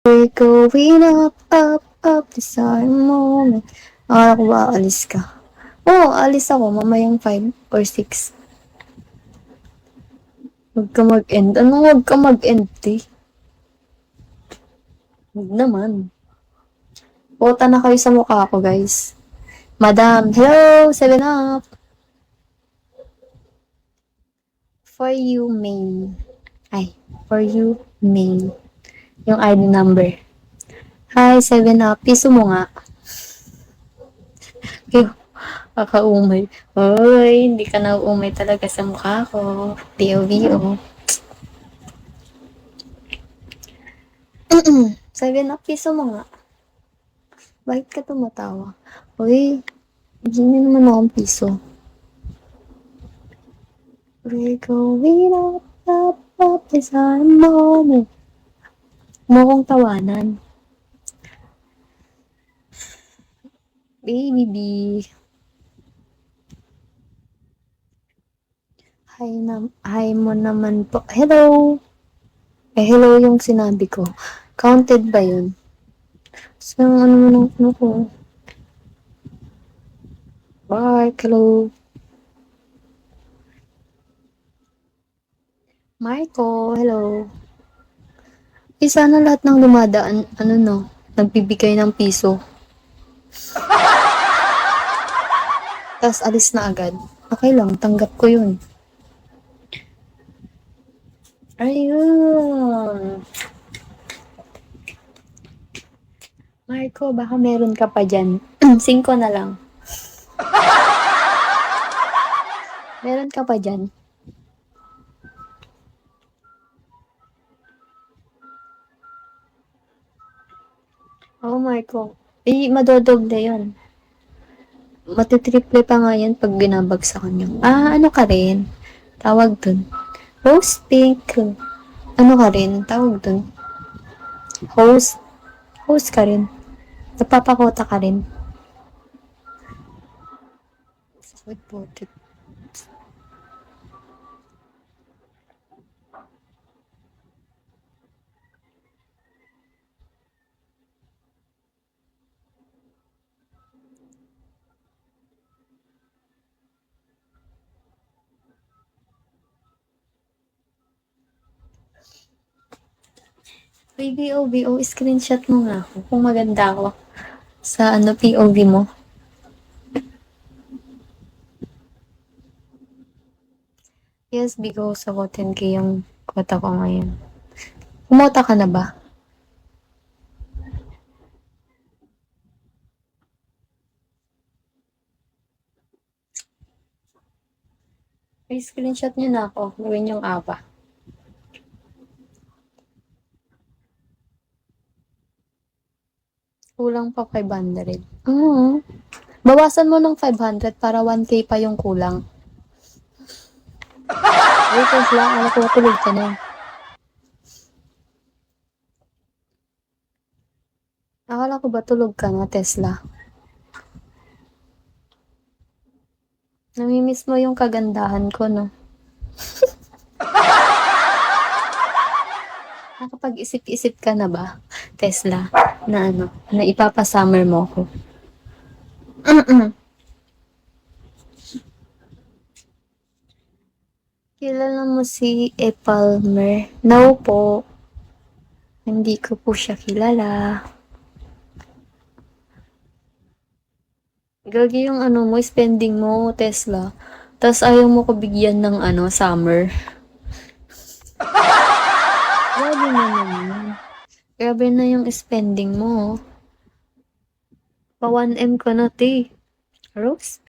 We're going up, up, up, this our moment. Akala ko ba alis ka? Oo, alis ako mamayang 5 or 6. Huwag ka mag-end. Anong huwag ka mag-end, eh? Huwag naman. Bota na kayo sa mukha ko, guys. Madam, hello, 7 up. For you, main. Ay, for you, main. Yung ID number. Hi, 7 up. Piso mo nga. Ew, kakaumay. Hoy, hindi ka na umay talaga sa mukha ko. D-O-V-O. 7 up, piso mo nga. Bakit ka tumatawa? Hoy, hindi naman akong piso. We're going up, up, up, this our moment. Mo kong tawanan. Baby B. Hi mo naman po. Hello. Hello yung sinabi ko. Counted ba yun? So, ano mo nang ano ko? Bark, hello. Marco, hello. Sana lahat ng dumadaan, nagbibigay ng piso. Tapos alis na agad. Okay lang, tanggap ko yun. Ayun. Marco, baka meron ka pa dyan. 5 na lang. Meron ka pa dyan. Oo, Marco. Madodoble yun. Matitriple pa nga yan pag binabagsakan nyo. Ano ka rin? Tawag dun. Rose pink. Ano ka rin? Tawag dun. Host. Host ka rin. Napapakota ka rin. Sakit po. BO, screenshot mo nga ako kung maganda ako sa POV mo. Yes, Bigo, sagutin ko yung kota ko ngayon. Kumota ka na ba? Ay, screenshot niyo na ako. Gawin yung aba. Kulang pa 500. Bawasan mo ng 500 para 1K pa yung kulang. Wait, lang. Alam ko tulog ka na. Akala ko ba tulog ka na, Tesla? Namimiss mo yung kagandahan ko, no? Nakapag-isip-isip ka na ba, Tesla, na ipapasummer mo ko? Kilala mo si E. Palmer? No po. Hindi ko po siya kilala. Gagi yung mo, spending mo, Tesla. Tapos ayaw mo ko bigyan ng summer. Grabe naman yun. Grabe na yung spending mo. Pa 1M ka na, te. Rose?